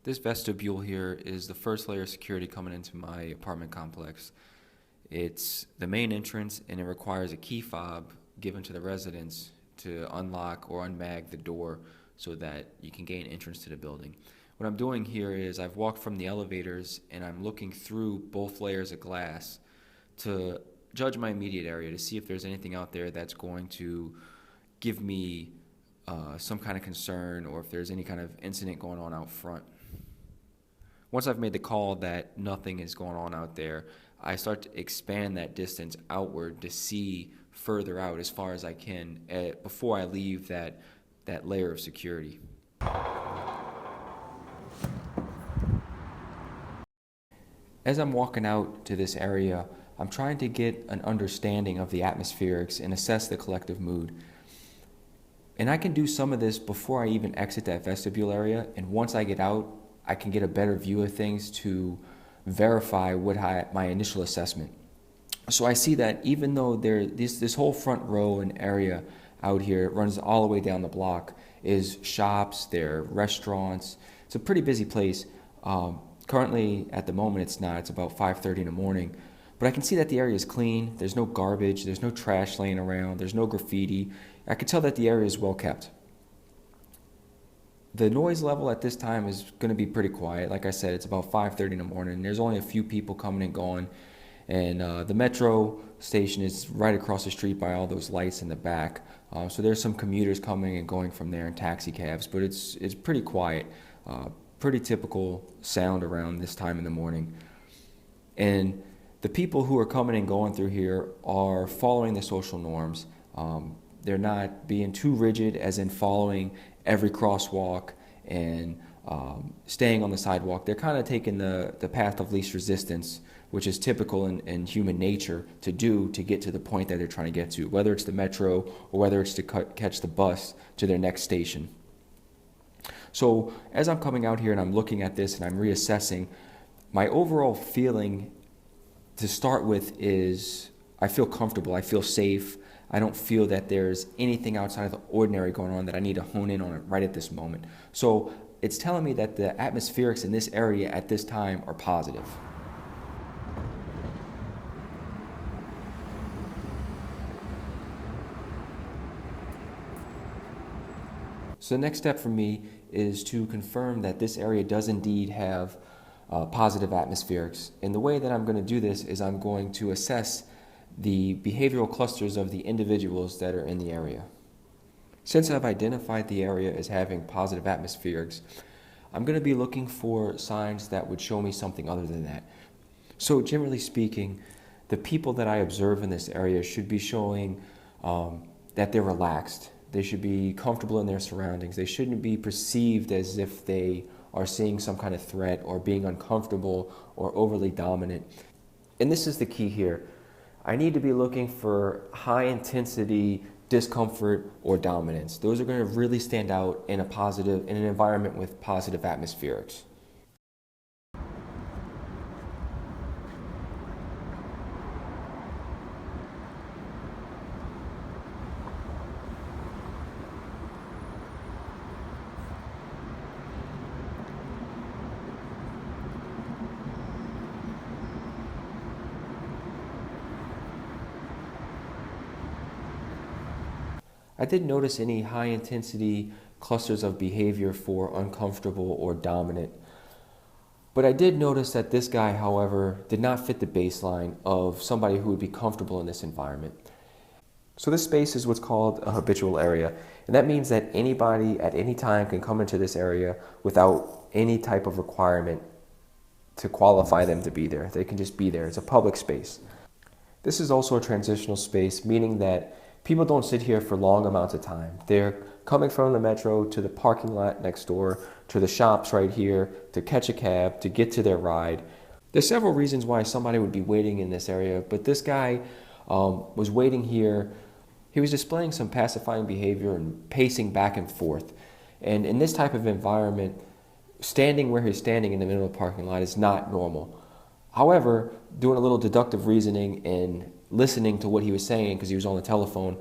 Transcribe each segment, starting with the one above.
This vestibule here is the first layer of security coming into my apartment complex. It's the main entrance and it requires a key fob given to the residents to unlock or unmag the door so that you can gain entrance to the building. What I'm doing here is I've walked from the elevators and I'm looking through both layers of glass to judge my immediate area to see if there's anything out there that's going to give me some kind of concern or if there's any kind of incident going on out front. Once I've made the call that nothing is going on out there, I start to expand that distance outward to see further out as far as I can before I leave that layer of security. As I'm walking out to this area, I'm trying to get an understanding of the atmospherics and assess the collective mood. And I can do some of this before I even exit that vestibule area, and once I get out, I can get a better view of things to verify my initial assessment. So I see that even though this whole front row and area out here runs all the way down the block is shops, there are restaurants. It's a pretty busy place. Currently, at the moment, it's not. It's about 5:30 in the morning. But I can see that the area is clean. There's no garbage. There's no trash laying around. There's no graffiti. I can tell that the area is well kept. The noise level at this time is going to be pretty quiet. Like I said, it's about 5:30 in the morning. There's only a few people coming and going. And the metro station is right across the street by all those lights in the back. So there's some commuters coming and going from there in taxi cabs. But it's pretty quiet. Pretty typical sound around this time in the morning. And the people who are coming and going through here are following the social norms. They're not being too rigid, as in following every crosswalk and staying on the sidewalk. They're kind of taking the path of least resistance, which is typical in human nature to do to get to the point that they're trying to get to, whether it's the metro or whether it's to catch the bus to their next station. So as I'm coming out here and I'm looking at this and I'm reassessing, my overall feeling to start with is I feel comfortable, I feel safe. I don't feel that there's anything outside of the ordinary going on that I need to hone in on it right at this moment. So it's telling me that the atmospherics in this area at this time are positive. So the next step for me is to confirm that this area does indeed have positive atmospherics. And the way that I'm going to do this is I'm going to assess the behavioral clusters of the individuals that are in the area. Since I've identified the area as having positive atmospherics, I'm going to be looking for signs that would show me something other than that. So generally speaking, the people that I observe in this area should be showing that they're relaxed. They should be comfortable in their surroundings. They shouldn't be perceived as if they are seeing some kind of threat or being uncomfortable or overly dominant. And this is the key here. I need to be looking for high intensity discomfort or dominance. Those are going to really stand out in an environment with positive atmospherics. I didn't notice any high intensity clusters of behavior for uncomfortable or dominant. But I did notice that this guy, however, did not fit the baseline of somebody who would be comfortable in this environment. So this space is what's called a habitual area. And that means that anybody at any time can come into this area without any type of requirement to qualify them to be there. They can just be there. It's a public space. This is also a transitional space, meaning that people don't sit here for long amounts of time. They're coming from the metro to the parking lot next door, to the shops right here, to catch a cab, to get to their ride. There's several reasons why somebody would be waiting in this area, but this guy was waiting here. He was displaying some pacifying behavior and pacing back and forth. And in this type of environment, standing where he's standing in the middle of the parking lot is not normal. However, doing a little deductive reasoning and listening to what he was saying, because he was on the telephone,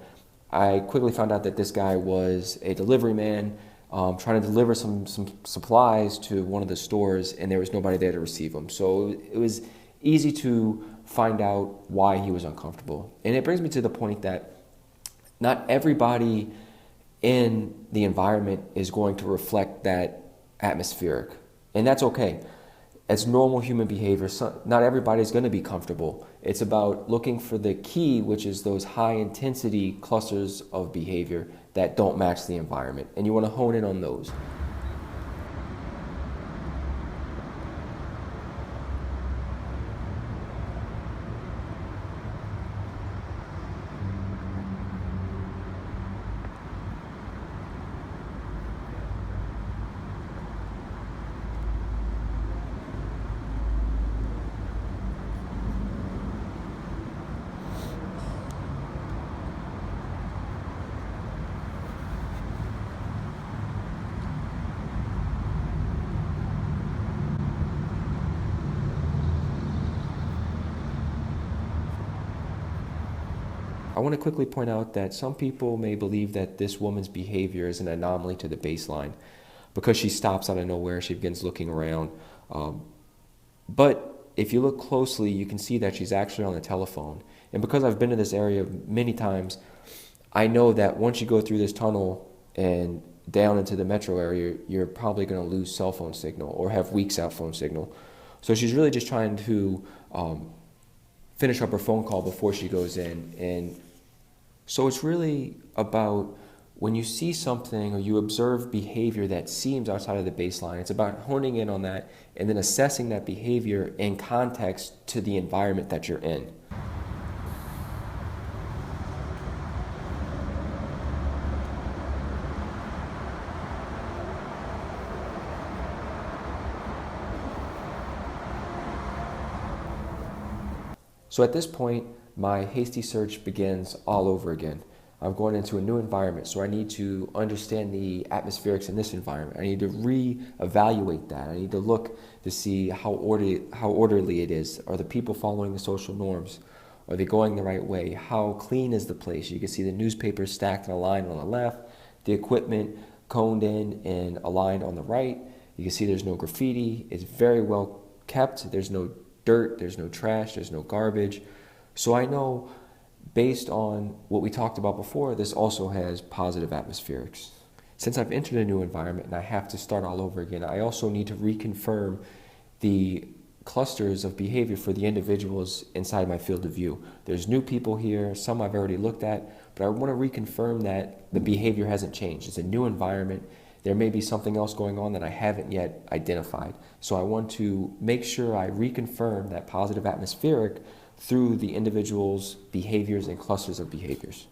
I quickly found out that this guy was a delivery man trying to deliver some supplies to one of the stores, and there was nobody there to receive them. So it was easy to find out why he was uncomfortable. And it brings me to the point that not everybody in the environment is going to reflect that atmospheric. And that's okay. It's normal human behavior. So not everybody's going to be comfortable. It's about looking for the key, which is those high intensity clusters of behavior that don't match the environment. And you want to hone in on those. I want to quickly point out that some people may believe that this woman's behavior is an anomaly to the baseline because she stops out of nowhere, she begins looking around. But if you look closely, you can see that she's actually on the telephone. And because I've been to this area many times, I know that once you go through this tunnel and down into the metro area, you're probably going to lose cell phone signal or have weak cell phone signal. So she's really just trying to finish up her phone call before she goes in. And so it's really about when you see something or you observe behavior that seems outside of the baseline, it's about honing in on that and then assessing that behavior in context to the environment that you're in. So at this point, my hasty search begins all over again. I'm going into a new environment, so I need to understand the atmospherics in this environment. I need to re-evaluate that. I need to look to see how orderly it is. Are the people following the social norms? Are they going the right way? How clean is the place? You can see the newspapers stacked in a line on the left, the equipment coned in and aligned on the right. You can see there's no graffiti. It's very well kept. There's no dirt, there's no trash, there's no garbage. So I know based on what we talked about before, this also has positive atmospherics. Since I've entered a new environment and I have to start all over again, I also need to reconfirm the clusters of behavior for the individuals inside my field of view. There's new people here, some I've already looked at, but I want to reconfirm that the behavior hasn't changed. It's a new environment. There may be something else going on that I haven't yet identified. So I want to make sure I reconfirm that positive atmospheric through the individual's behaviors and clusters of behaviors.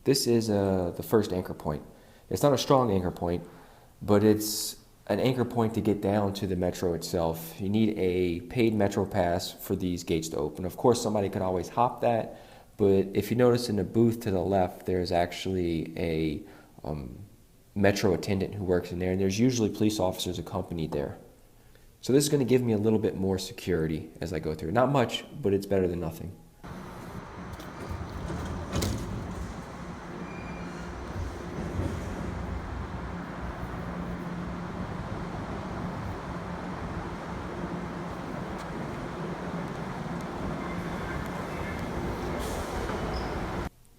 This is the first anchor point. It's not a strong anchor point, but it's an anchor point to get down to the metro itself. You need a paid metro pass for these gates to open. Of course, somebody could always hop that, but if you notice in the booth to the left, there's actually a metro attendant who works in there, and there's usually police officers accompanied there. So this is going to give me a little bit more security as I go through. Not much, but it's better than nothing.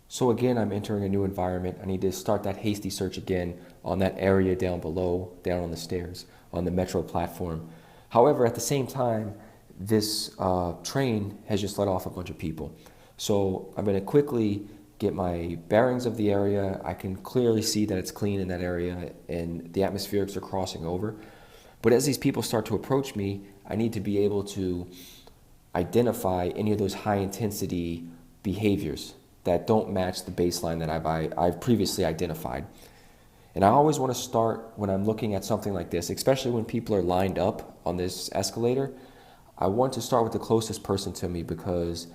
So again, I'm entering a new environment. I need to start that hasty search again on that area down below, down on the stairs, on the metro platform. However, at the same time, this train has just let off a bunch of people. So I'm going to quickly get my bearings of the area. I can clearly see that it's clean in that area and the atmospherics are crossing over. But as these people start to approach me, I need to be able to identify any of those high intensity behaviors that don't match the baseline that I've previously identified. And I always want to start when I'm looking at something like this, especially when people are lined up on this escalator. I want to start with the closest person to me because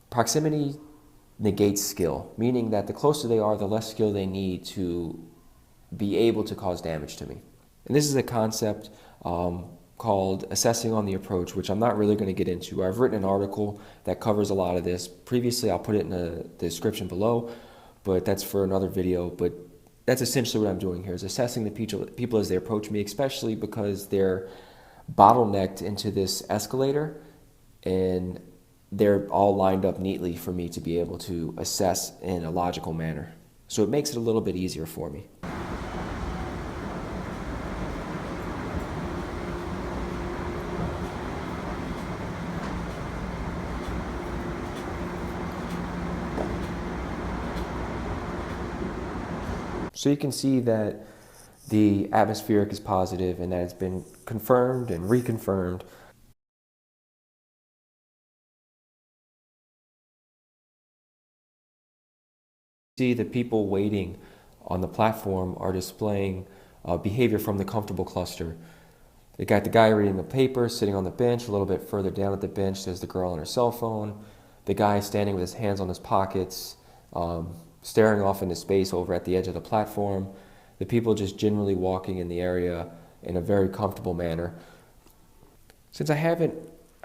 proximity negates skill, meaning that the closer they are, the less skill they need to be able to cause damage to me. And this is a concept called assessing on the approach, which I'm not really going to get into. I've written an article that covers a lot of this. Previously, I'll put it in the description below, but that's for another video. But that's essentially what I'm doing here, is assessing the people as they approach me, especially because they're bottlenecked into this escalator and they're all lined up neatly for me to be able to assess in a logical manner. So it makes it a little bit easier for me. So you can see that the atmospheric is positive and that it's been confirmed and reconfirmed. See, the people waiting on the platform are displaying behavior from the comfortable cluster. They got the guy reading the paper, sitting on the bench. A little bit further down at the bench, there's the girl on her cell phone. The guy standing with his hands on his pockets, staring off into space over at the edge of the platform. The people just generally walking in the area in a very comfortable manner. Since I haven't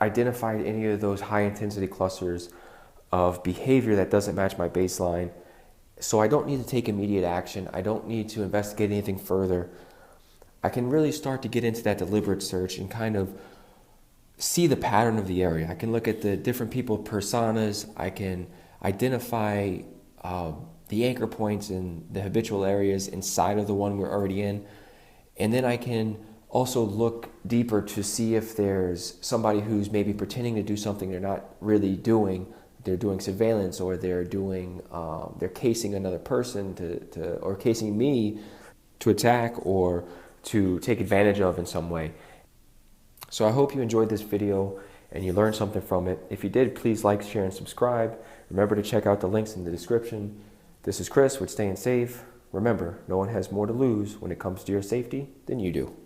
identified any of those high intensity clusters of behavior that doesn't match my baseline, so I don't need to take immediate action. I don't need to investigate anything further. I can really start to get into that deliberate search and kind of see the pattern of the area. I can look at the different people personas. I can identify the anchor points and the habitual areas inside of the one we're already in. And then I can also look deeper to see if there's somebody who's maybe pretending to do something they're not really doing. They're doing surveillance, or they're doing, they're casing another person or casing me to attack or to take advantage of in some way. So I hope you enjoyed this video and you learned something from it. If you did, please like, share, and subscribe. Remember to check out the links in the description. This is Chris with Staying Safe. Remember, no one has more to lose when it comes to your safety than you do.